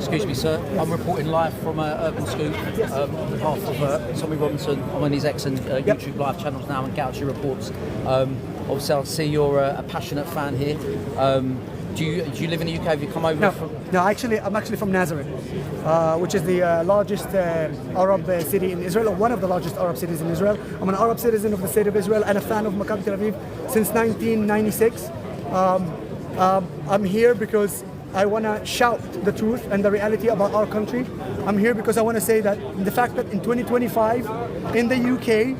Excuse me, sir. I'm reporting live from Urban Scoop on behalf of Tommy Robinson. I'm on his X and YouTube live channels now and Gouchy Reports. Obviously, I see you're a passionate fan here. Do you live in the UK? Have you come over? No, I'm actually from Nazareth, which is the largest Arab city in Israel, or one of the largest Arab cities in Israel. I'm an Arab citizen of the state of Israel and a fan of Maccabi Tel Aviv since 1996. I'm here because I want to shout the truth and the reality about our country. I'm here because I want to say that the fact that in 2025 in the UK,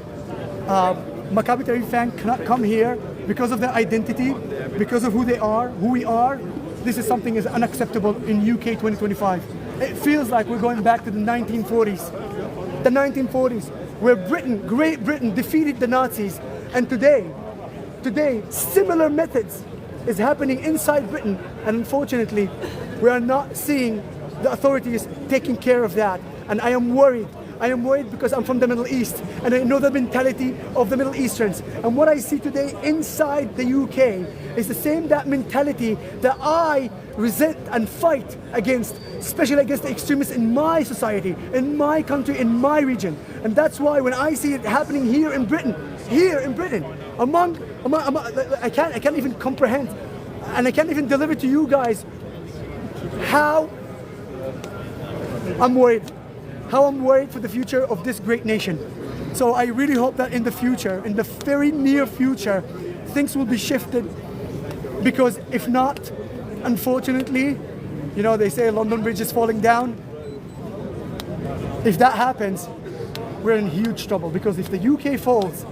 Maccabi Tel Aviv fan cannot come here because of their identity, because of who they are, who we are. This is something is unacceptable in UK 2025. It feels like we're going back to the 1940s. The 1940s, where Great Britain defeated the Nazis, and today, similar methods is happening inside Britain, and unfortunately, we are not seeing the authorities taking care of that. And I am worried. I am worried because I'm from the Middle East, and I know the mentality of the Middle Easterns. And what I see today inside the UK is the same that mentality that I resent and fight against, especially against the extremists in my society, in my country, in my region. And that's why when I see it happening here in Britain, among I can't even comprehend, and I can't even deliver to you guys how I'm worried for the future of this great nation. So I really hope that in the future, in the very near future, things will be shifted, because if not, unfortunately, you know, they say London Bridge is falling down. If that happens, we're in huge trouble, because if the UK falls,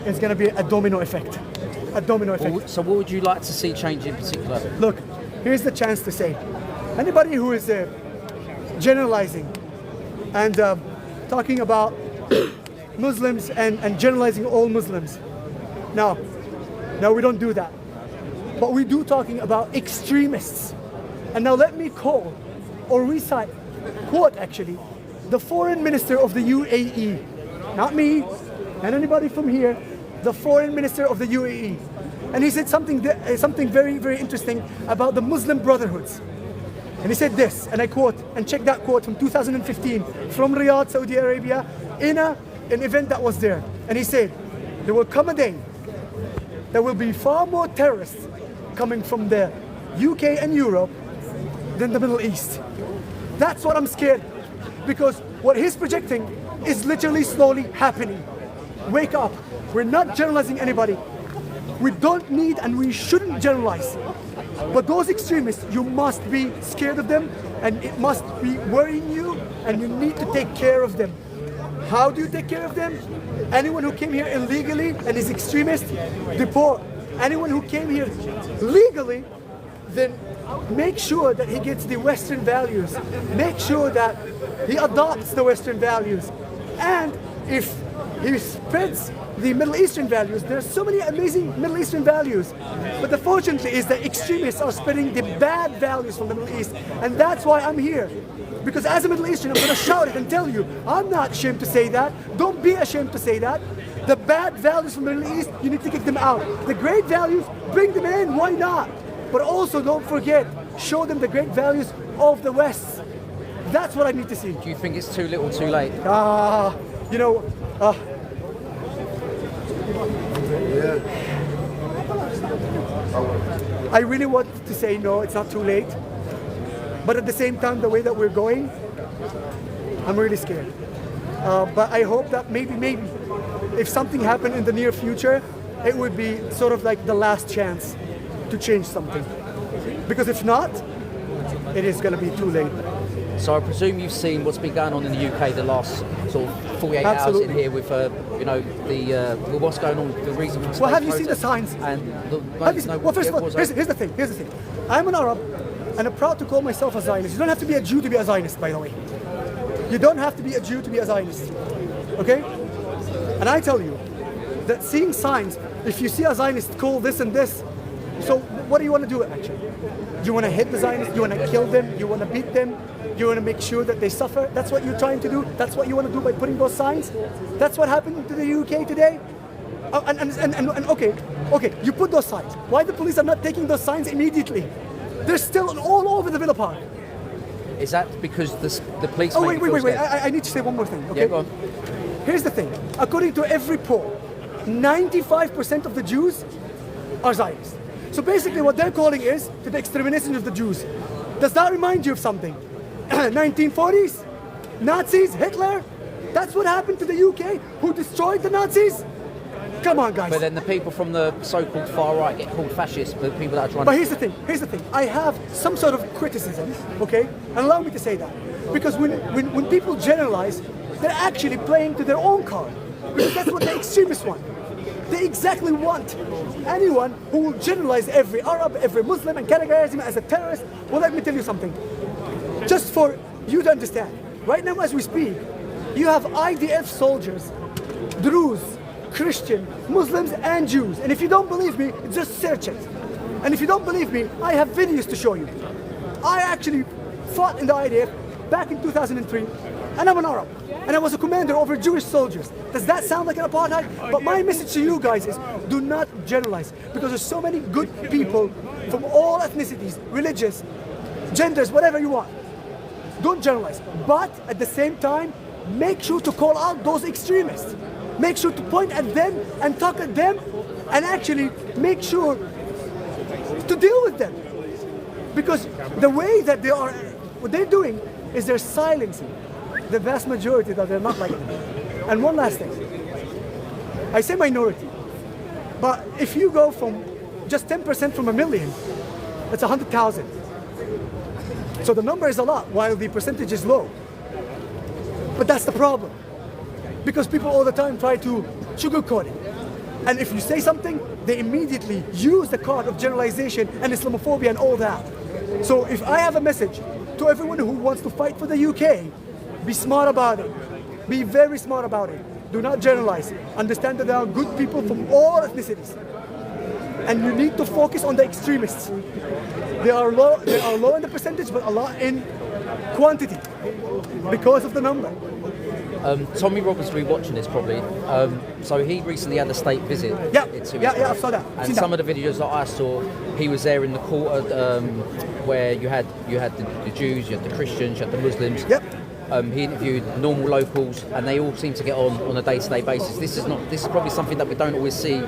it's going to be a domino effect. A domino effect. So what would you like to see change in particular? Look, here's the chance to say, anybody who is generalizing and talking about Muslims and generalizing all Muslims. No, we don't do that. But we do talking about extremists. And now let me quote actually, the foreign minister of the UAE. Not me, not anybody from here, the foreign minister of the UAE. And he said something very, very interesting about the Muslim brotherhoods. And he said this, and I quote, and check that quote from 2015 from Riyadh, Saudi Arabia, in an event that was there. And he said, there will come a day, there will be far more terrorists coming from the UK and Europe than the Middle East. That's what I'm scared, because what he's projecting is literally slowly happening. Wake up. We're not generalizing anybody. We don't need and we shouldn't generalize. But those extremists, you must be scared of them, and it must be worrying you, and you need to take care of them. How do you take care of them? Anyone who came here illegally and is extremist, deport. Anyone who came here legally, then make sure that he gets the Western values. Make sure that he adopts the Western values. And if he spreads the Middle Eastern values, there are so many amazing Middle Eastern values. But unfortunately is that extremists are spreading the bad values from the Middle East. And that's why I'm here. Because as a Middle Eastern, I'm going to shout it and tell you, I'm not ashamed to say that. Don't be ashamed to say that. The bad values from the Middle East, you need to kick them out. The great values, bring them in, why not? But also don't forget, show them the great values of the West. That's what I need to see. Do you think it's too little, too late? I really want to say no, it's not too late. But at the same time, the way that we're going, I'm really scared. But I hope that maybe, if something happened in the near future, it would be sort of like the last chance to change something. Because if not, it is going to be too late. So I presume you've seen what's been going on in the UK the last sort of 48 hours in here with, what's going on, the reason for Well, have you seen the signs? Well, first of all, here's the thing. I'm an Arab, and I'm proud to call myself a Zionist. You don't have to be a Jew to be a Zionist, by the way. You don't have to be a Jew to be a Zionist, okay? And I tell you that seeing signs, if you see a Zionist call this and this, so what do you want to do actually? Do you want to hit the Zionists? Do you want to kill them? You want to beat them? You want to make sure that they suffer? That's what you're trying to do? That's what you want to do by putting those signs? That's what happened to the UK today? Okay, you put those signs. Why the police are not taking those signs immediately? They're still all over the Villa Park. Is that because the police? Oh, make wait. you feel scared? I need to say one more thing, okay? Yeah, go on. Here's the thing. According to every poll, 95% of the Jews are Zionists. So basically what they're calling is to the extermination of the Jews. Does that remind you of something? 1940s? Nazis? Hitler? That's what happened to the UK? Who destroyed the Nazis? Come on, guys. But then the people from the so-called far right get called fascists, but the people that are trying But to... here's the thing. I have some sort of criticism, okay? And allow me to say that. Because when people generalize, they're actually playing to their own card. Because that's what the extremists want. They exactly want anyone who will generalize every Arab, every Muslim, and categorize him as a terrorist. Well, let me tell you something. Just for you to understand. Right now, as we speak, you have IDF soldiers, Druze, Christian, Muslims, and Jews. And if you don't believe me, just search it. And if you don't believe me, I have videos to show you. I actually fought in the IDF back in 2003, and I'm an Arab. And I was a commander over Jewish soldiers. Does that sound like an apartheid? But my message to you guys is do not generalize, because there's so many good people from all ethnicities, religions, genders, whatever you want. Don't generalize. But at the same time, make sure to call out those extremists. Make sure to point at them and talk at them, and actually make sure to deal with them. Because the way that they are, what they're doing is they're silencing the vast majority that they're not like them. And one last thing. I say minority, but if you go from just 10% from a million, that's 100,000. So the number is a lot, while the percentage is low. But that's the problem. Because people all the time try to sugarcoat it. And if you say something, they immediately use the card of generalization and Islamophobia and all that. So if I have a message to everyone who wants to fight for the UK, be smart about it. Be very smart about it. Do not generalize. Understand that there are good people from all ethnicities. And you need to focus on the extremists. They are low in the percentage, but a lot in quantity because of the number. Tommy Roberts will be watching this probably. So he recently had a state visit. Yeah, to I Israel. saw that. And some of the videos that I saw, he was there in the quarter where you had the Jews, you had the Christians, you had the Muslims. Yep. He interviewed normal locals, and they all seem to get on a day-to-day basis. This is probably something that we don't always see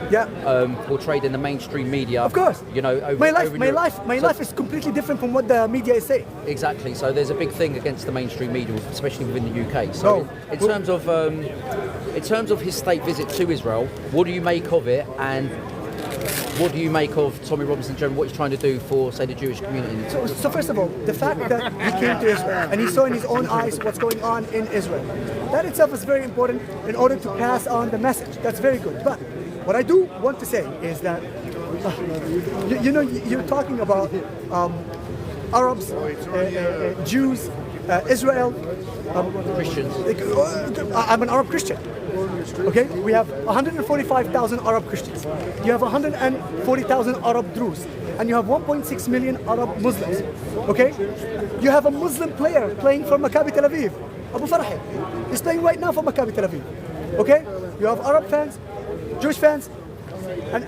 portrayed in the mainstream media. Of course. You know, my life is completely different from what the media is saying. Exactly. So there's a big thing against the mainstream media, especially within the UK. So in terms of his state visit to Israel, what do you make of it, and what do you make of Tommy Robinson in general, what he's trying to do for, say, the Jewish community? So first of all, the fact that he came to Israel and he saw in his own eyes what's going on in Israel, that itself is very important in order to pass on the message. That's very good. But what I do want to say is that, you're talking about Arabs, Jews, Israel, Christians. I'm an Arab Christian. Okay, we have 145,000 Arab Christians. You have 140,000 Arab Druze, and you have 1.6 million Arab Muslims. Okay, you have a Muslim player playing for Maccabi Tel Aviv, Abu Farah. He's playing right now for Maccabi Tel Aviv. Okay, you have Arab fans, Jewish fans, and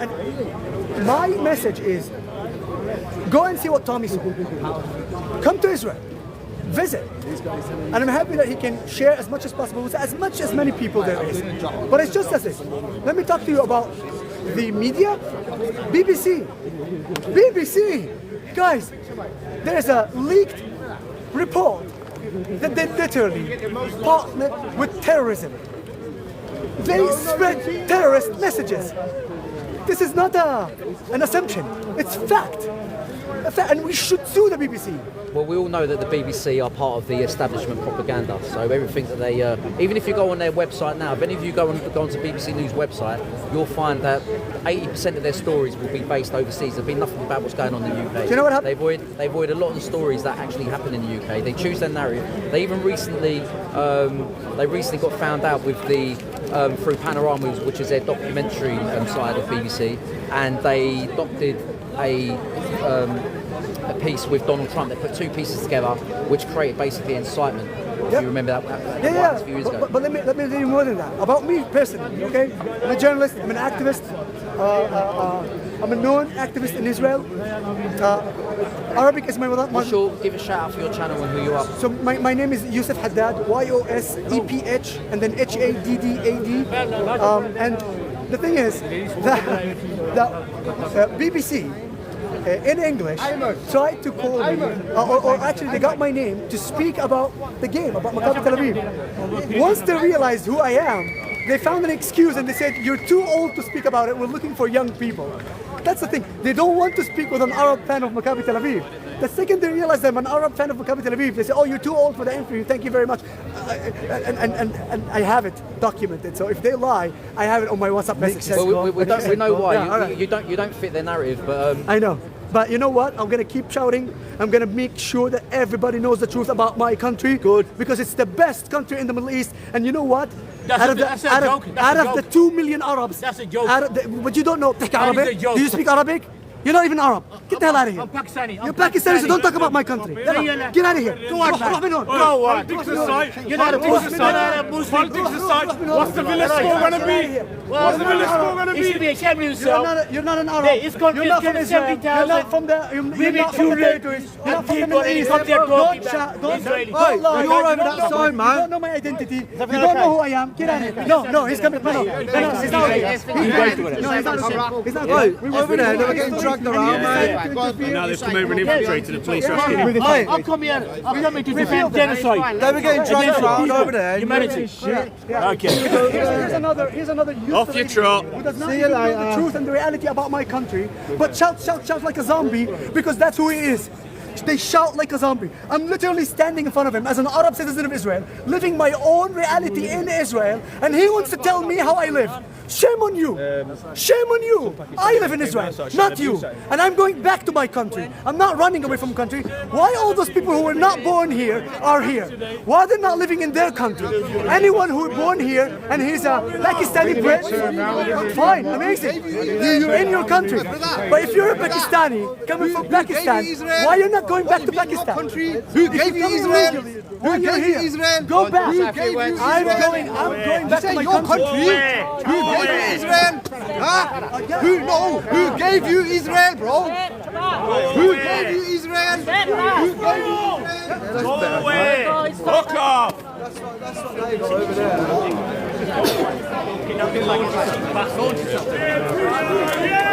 my message is: go and see what Tommy saw. Come to Israel. Visit, and I'm happy that he can share as much as possible with as many people there is. But it's just as this. Let me talk to you about the media. BBC, guys, there's a leaked report that they literally partnered with terrorism. They spread terrorist messages. This is not an assumption. It's fact. And we should sue the BBC. Well, we all know that the BBC are part of the establishment propaganda. So everything that they, even if you go on their website now, if any of you go onto BBC News website, you'll find that 80% of their stories will be based overseas. There'll be nothing about what's going on in the UK. Do you know what happened? They avoid a lot of the stories that actually happen in the UK. They choose their narrative. They even recently, got found out with the through Panoramas, which is their documentary side of BBC, and they adopted a piece with Donald Trump. They put two pieces together, which created basically incitement. If you remember that? A few years ago. But let me tell you more than that. About me personally, okay? I'm a journalist, I'm an activist. I'm a known activist in Israel. Arabic is my mother. Give a shout out for your channel and who you are. So my name is Yusuf Haddad, Yoseph, and then Haddad. And the thing is, the BBC in English tried to call me, or actually they got my name to speak about the game, about Maccabi Tel Aviv. Once they realized who I am, they found an excuse and they said, "You're too old to speak about it. We're looking for young people." That's the thing. They don't want to speak with an Arab fan of Maccabi Tel Aviv. The second they realize I'm an Arab fan of Maccabi Tel Aviv, they say, "Oh, you're too old for the interview. Thank you very much." And I have it documented. So if they lie, I have it on my WhatsApp messages. Well, we know why. Yeah, all right. You don't fit their narrative, but I know. But you know what? I'm gonna keep shouting. I'm gonna make sure that everybody knows the truth about my country. Good. Because it's the best country in the Middle East. And you know what? Out of the 2 million Arabs. That's a joke. But you don't know. That is a joke. Do you speak Arabic? You're not even Arab. Get the hell out of here. I'm Pakistani. You're Pakistani, so don't talk about my country. Get out of here. Go on, man. Go on. Politics aside, you're not a Muslim. Politics aside, what's the village score going to be? What's the village score going to be? It should be ashamed of yourself. You're not an Arab. Hey, it's going you're not from Israel. 70,000. You're not from the. You're not from the territories. You're not from the Middle East. Come there, Don't shout. Don't lie. you're over that side, man. You don't know my identity. You don't know who I am. Get out of here. No, he's coming. No, he's not okay. No, he's not okay. He's not okay. We were over there, they were getting dragged around, mate. Now they've come over and infiltrated the police rescue. I'm coming to defend genocide. They were getting dragged around over there. Humanity. Okay. Here's another useless Off your trot. who does not even know the truth and the reality about my country, but shout like a zombie because that's who he is. They shout like a zombie. I'm literally standing in front of him as an Arab citizen of Israel, living my own reality in Israel, and he wants to tell me how I live. Shame on you. Shame on you. I live in Israel, not you. And I'm going back to my country. I'm not running away from country. Why all those people who were not born here are here? Why are they not living in their country? Anyone who is born here and he's a Pakistani bred, fine, amazing. You're in your country. But if you're a Pakistani coming from Pakistan, why you're not going back to Pakistan? Who gave you Israel? Who gave you Israel? Go back. I'm going back to my country. Who gave you Israel? Huh? Who gave you Israel, bro? Who gave you Israel? Who gave you Israel? Go away. Fuck off. That's what they got over there.